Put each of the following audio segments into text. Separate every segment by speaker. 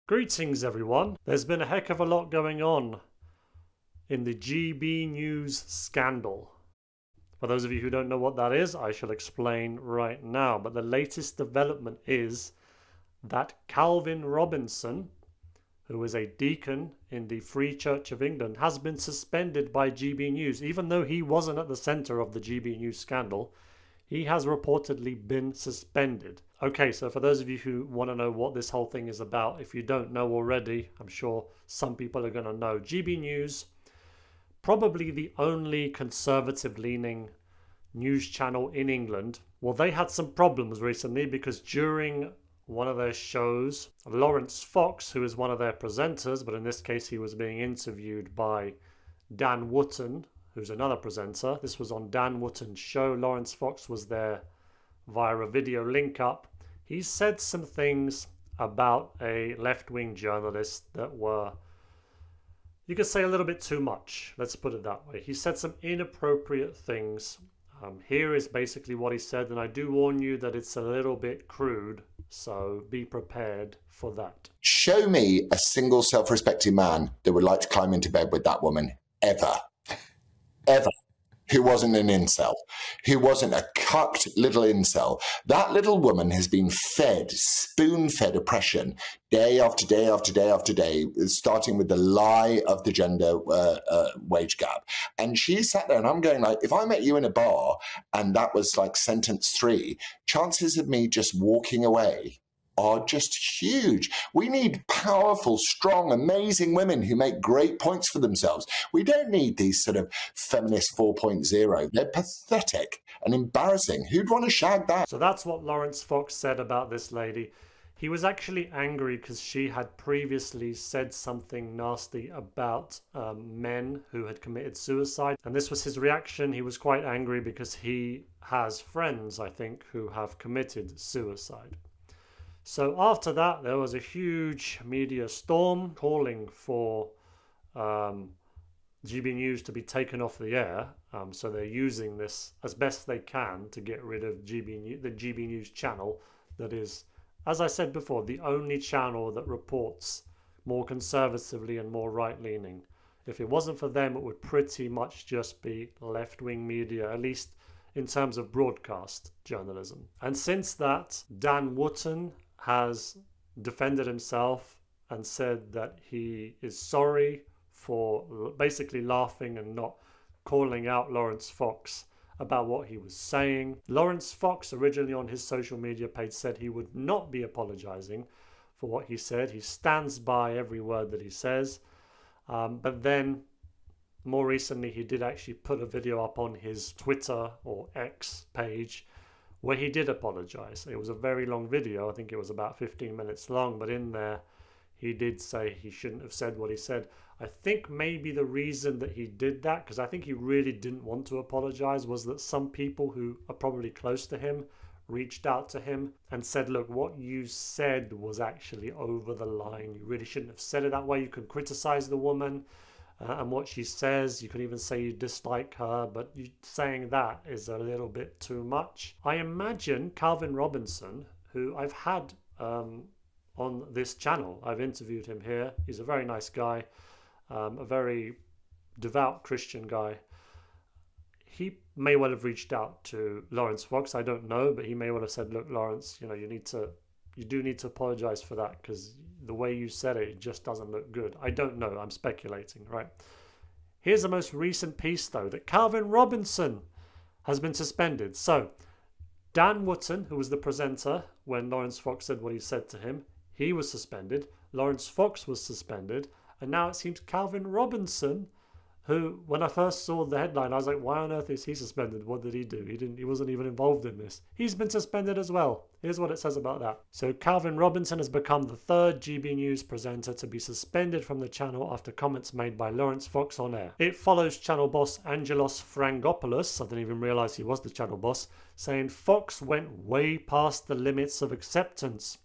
Speaker 1: Greetings everyone. There's been a heck of a lot going on in the GB News scandal. For those of you who don't know what that is, I shall explain right now. But the latest development is that Calvin Robinson, who is a deacon in the Free Church of England, has been suspended by GB News. Even though he wasn't at the centre of the GB News scandal, he has reportedly been suspended. Okay, so for those of you who want to know what this whole thing is about, if you don't know already, I'm sure some people are going to know. GB News, probably the only conservative-leaning news channel in England. Well, they had some problems recently because during one of their shows, Laurence Fox, who is one of their presenters, but in this case he was being interviewed by Dan Wootton, who's another presenter. This was on Dan Wootton's show. Laurence Fox was there via a video link up. He said some things about a left-wing journalist that were, you could say, a little bit too much. Let's put it that way. He said some inappropriate things. Here is basically what he said, and I do warn you that it's a little bit crude, so be prepared for that.
Speaker 2: Show me a single self-respecting man that would like to climb into bed with that woman, ever. Ever. Who wasn't an incel, who wasn't a cucked little incel. That little woman has been fed, spoon-fed oppression day after day after day after day, starting with the lie of the gender wage gap. And she sat there and I'm going like, if I met you in a bar and that was like sentence 3, chances of me just walking away are just huge. We need powerful, strong, amazing women who make great points for themselves. We don't need these sort of feminist 4.0. They're pathetic and embarrassing. Who'd want to shag that?
Speaker 1: So that's what Laurence Fox said about this lady. He was actually angry because she had previously said something nasty about men who had committed suicide. And this was his reaction. He was quite angry because he has friends, I think, who have committed suicide. So after that, there was a huge media storm calling for GB News to be taken off the air. So they're using this as best they can to get rid of the GB News channel that is, as I said before, the only channel that reports more conservatively and more right-leaning. If it wasn't for them, it would pretty much just be left-wing media, at least in terms of broadcast journalism. And since that, Dan Wootton has defended himself and said that he is sorry for basically laughing and not calling out Laurence Fox about what he was saying. Laurence Fox originally on his social media page said he would not be apologizing for what he said. He stands by every word that he says. But then more recently he did actually put a video up on his Twitter or X page where he did apologize. It was a very long video. I think it was about 15 minutes long, but in there he did say he shouldn't have said what he said. I think maybe the reason that he did that, because I think he really didn't want to apologize, was that some people who are probably close to him reached out to him and said, look, what you said was actually over the line. You really shouldn't have said it that way. You can criticize the woman and what she says. You can even say you dislike her, but saying that is a little bit too much. I imagine Calvin Robinson, who I've had on this channel, I've interviewed him here. He's a very nice guy, a very devout Christian guy. He may well have reached out to Laurence Fox, I don't know, but he may well have said, look, Laurence, you know, you do need to apologize for that because the way you said it, it just doesn't look good. I don't know. I'm speculating, right? Here's the most recent piece, though, that Calvin Robinson has been suspended. So Dan Wootton, who was the presenter when Laurence Fox said what he said to him, he was suspended. Laurence Fox was suspended. And now it seems Calvin Robinson, who, when I first saw the headline, I was like, why on earth is he suspended? What did he do? He wasn't even involved in this. He's been suspended as well. Here's what it says about that. So Calvin Robinson has become the 3rd GB News presenter to be suspended from the channel after comments made by Laurence Fox on air. It follows channel boss Angelos Frangopoulos, I didn't even realise he was the channel boss, saying Fox went way past the limits of acceptance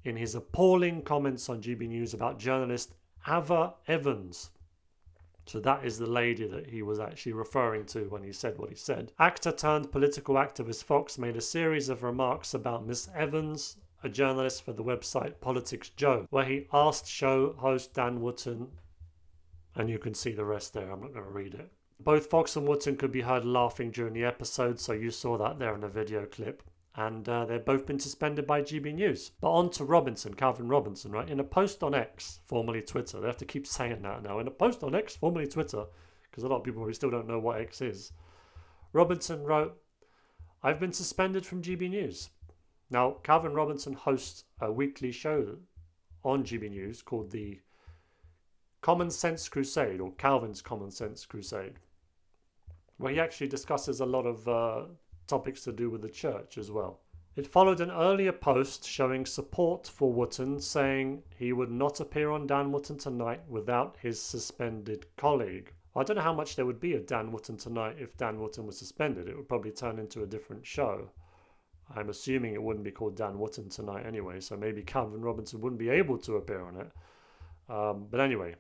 Speaker 1: in his appalling comments on GB News about journalist Ava Evans. So that is the lady that he was actually referring to when he said what he said. Actor turned political activist Fox made a series of remarks about Miss Evans a journalist for the website Politics Joe, where he asked show host Dan Wootton, and you can see the rest there, I'm not going to read it. Both Fox and Wootton could be heard laughing during the episode, so you saw that there in the video clip. And they've both been suspended by GB News. But on to Robinson, Calvin Robinson, right? In a post on X, formerly Twitter, they have to keep saying that now. In a post on X, formerly Twitter, because a lot of people probably still don't know what X is. Robinson wrote, "I've been suspended from GB News." Now, Calvin Robinson hosts a weekly show on GB News called the Common Sense Crusade, or Calvin's Common Sense Crusade, where he actually discusses a lot of topics to do with the church as well. It followed an earlier post showing support for Wootton, saying he would not appear on Dan Wootton Tonight without his suspended colleague. I don't know how much there would be of Dan Wootton Tonight if Dan Wootton was suspended. It would probably turn into a different show. I'm assuming it wouldn't be called Dan Wootton Tonight anyway, so maybe Calvin Robinson wouldn't be able to appear on it. But anyway,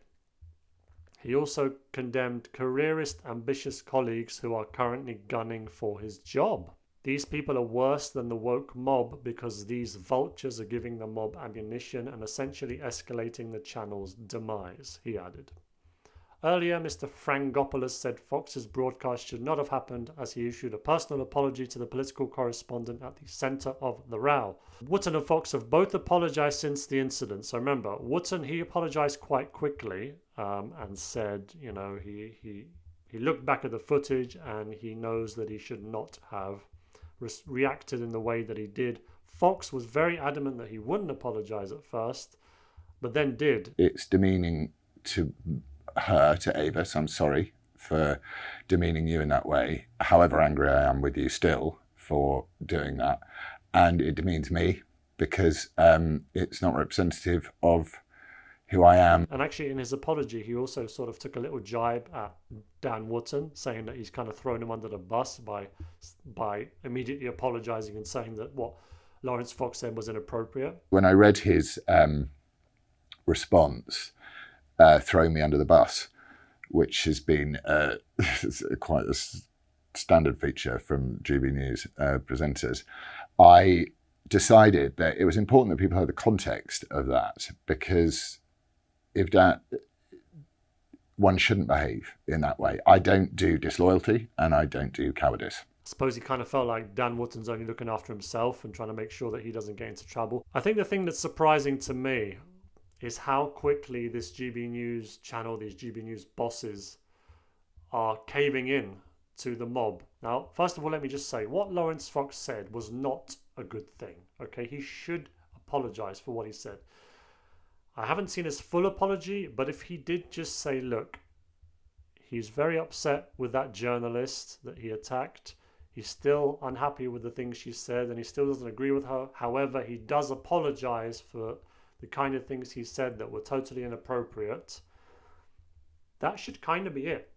Speaker 1: he also condemned careerist, ambitious colleagues who are currently gunning for his job. These people are worse than the woke mob because these vultures are giving the mob ammunition and essentially escalating the channel's demise, he added. Earlier, Mr. Frangopoulos said Fox's broadcast should not have happened as he issued a personal apology to the political correspondent at the centre of the row. Wootton and Fox have both apologised since the incident. So remember, Wootton, he apologised quite quickly and said, you know, he looked back at the footage and he knows that he should not have reacted in the way that he did. Fox was very adamant that he wouldn't apologise at first, but then did.
Speaker 3: It's demeaning to her, to Ava, so I'm sorry for demeaning you in that way, however angry I am with you still for doing that. And it demeans me because it's not representative of who I am.
Speaker 1: And actually in his apology, he also sort of took a little jibe at Dan Wootton, saying that he's kind of thrown him under the bus by immediately apologising and saying that what Laurence Fox said was inappropriate.
Speaker 3: When I read his response, throwing me under the bus, which has been quite a standard feature from GB News presenters, I decided that it was important that people had the context of that, because if one shouldn't behave in that way. I don't do disloyalty and I don't do cowardice.
Speaker 1: I suppose he kind of felt like Dan Wootton's only looking after himself and trying to make sure that he doesn't get into trouble. I think the thing that's surprising to me is how quickly this GB News channel, these GB News bosses, are caving in to the mob. Now, first of all, let me just say, what Laurence Fox said was not a good thing, okay? He should apologise for what he said. I haven't seen his full apology, but if he did just say, look, he's very upset with that journalist that he attacked. He's still unhappy with the things she said, and he still doesn't agree with her. However, he does apologise for the kind of things he said that were totally inappropriate. That should kind of be it,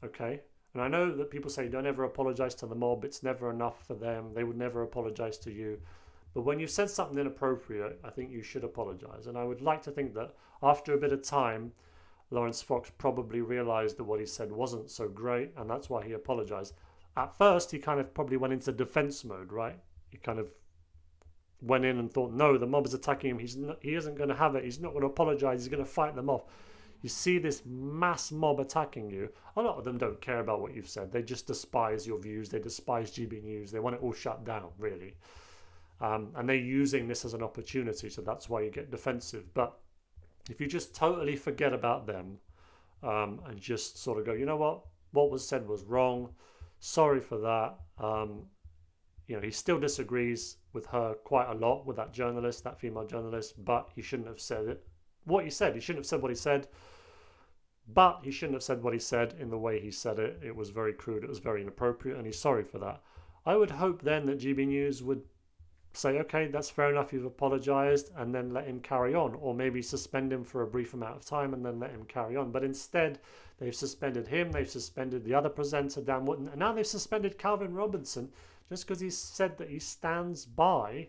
Speaker 1: okay? And I know that people say don't ever apologise to the mob. It's never enough for them. They would never apologise to you. But when you've said something inappropriate, I think you should apologise. And I would like to think that after a bit of time, Laurence Fox probably realised that what he said wasn't so great, and that's why he apologised. At first, he kind of probably went into defence mode, right? He kind of went in and thought, no, the mob is attacking him. He isn't going to have it. He's not going to apologise. He's going to fight them off. You see this mass mob attacking you. A lot of them don't care about what you've said. They just despise your views. They despise GB News. They want it all shut down, really. And they're using this as an opportunity, so that's why you get defensive. But if you just totally forget about them and just sort of go, you know what was said was wrong. Sorry for that. You know, he still disagrees with her quite a lot, with that journalist, that female journalist, but he shouldn't have said it. What he said, he shouldn't have said what he said, but he shouldn't have said what he said in the way he said it. It was very crude, it was very inappropriate, and he's sorry for that. I would hope then that GB News would say, okay, that's fair enough, you've apologised, and then let him carry on, or maybe suspend him for a brief amount of time and then let him carry on. But instead, they've suspended him, they've suspended the other presenter, Dan Wootton, and now they've suspended Calvin Robinson just because he said that he stands by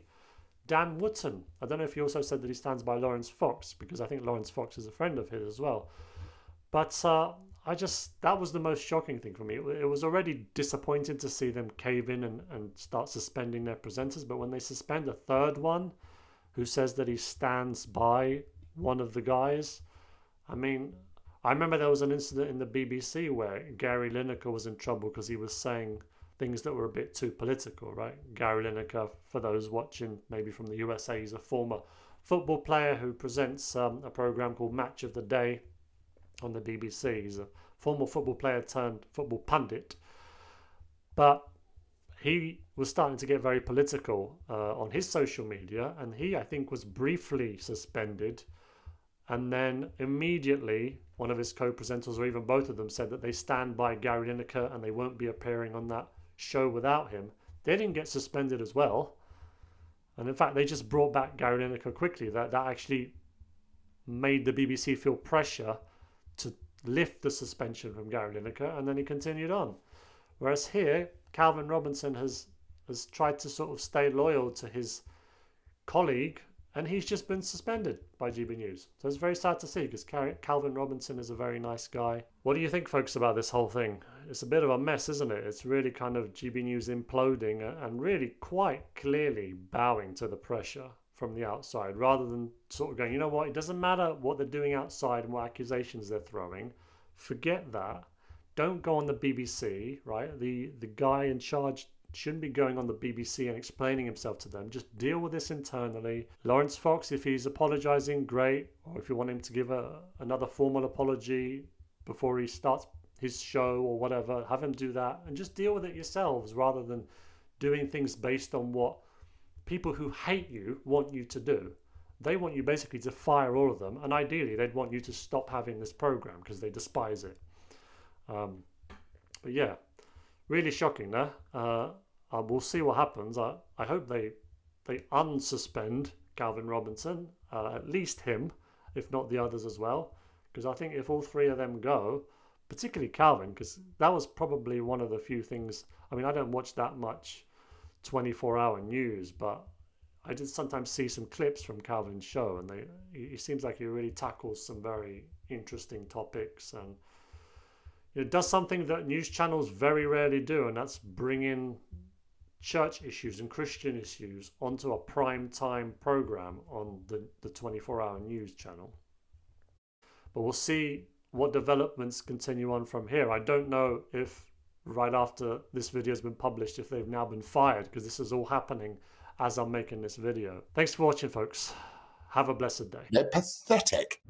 Speaker 1: Dan Wootton. I don't know if he also said that he stands by Laurence Fox, because I think Laurence Fox is a friend of his as well. But that was the most shocking thing for me. It was already disappointing to see them cave in and start suspending their presenters, but when they suspend a third one, who says that he stands by one of the guys. I mean, I remember there was an incident in the BBC where Gary Lineker was in trouble because he was saying things that were a bit too political, right? Gary Lineker, for those watching maybe from the USA, he's a former football player who presents a program called Match of the Day on the BBC. He's a former football player turned football pundit. But he was starting to get very political on his social media, and he, I think, was briefly suspended. And then immediately, one of his co-presenters, or even both of them, said that they stand by Gary Lineker and they won't be appearing on that show without him. They didn't get suspended as well. And in fact, they just brought back Gary Lineker quickly. That actually made the BBC feel pressure to lift the suspension from Gary Lineker, and then he continued on. Whereas here, Calvin Robinson has tried to sort of stay loyal to his colleague, and he's just been suspended by GB News. So it's very sad to see, because Calvin Robinson is a very nice guy. What do you think, folks, about this whole thing? It's a bit of a mess, isn't it? It's really kind of GB News imploding and really quite clearly bowing to the pressure from the outside, rather than sort of going, you know what, it doesn't matter what they're doing outside and what accusations they're throwing. Forget that. Don't go on the BBC, right? The guy in charge shouldn't be going on the BBC and explaining himself to them. Just deal with this internally. Laurence Fox, if he's apologizing, great. Or if you want him to give another formal apology before he starts his show or whatever, have him do that and just deal with it yourselves, rather than doing things based on what people who hate you want you to do. They want you basically to fire all of them, and ideally they'd want you to stop having this program because they despise it. But yeah, really shocking there. We'll see what happens. I hope they unsuspend Calvin Robinson, at least him, if not the others as well. Because I think if all three of them go, particularly Calvin, because that was probably one of the few things. I mean, I don't watch that much 24-hour news, but I did sometimes see some clips from Calvin's show, and he seems like he really tackles some very interesting topics, and it does something that news channels very rarely do, and that's bring in church issues and Christian issues onto a prime time program on the 24-hour news channel. But we'll see what developments continue on from here. I don't know if right after this video has been published, if they've now been fired, because this is all happening as I'm making this video. Thanks for watching, folks. Have a blessed day.
Speaker 2: They're pathetic.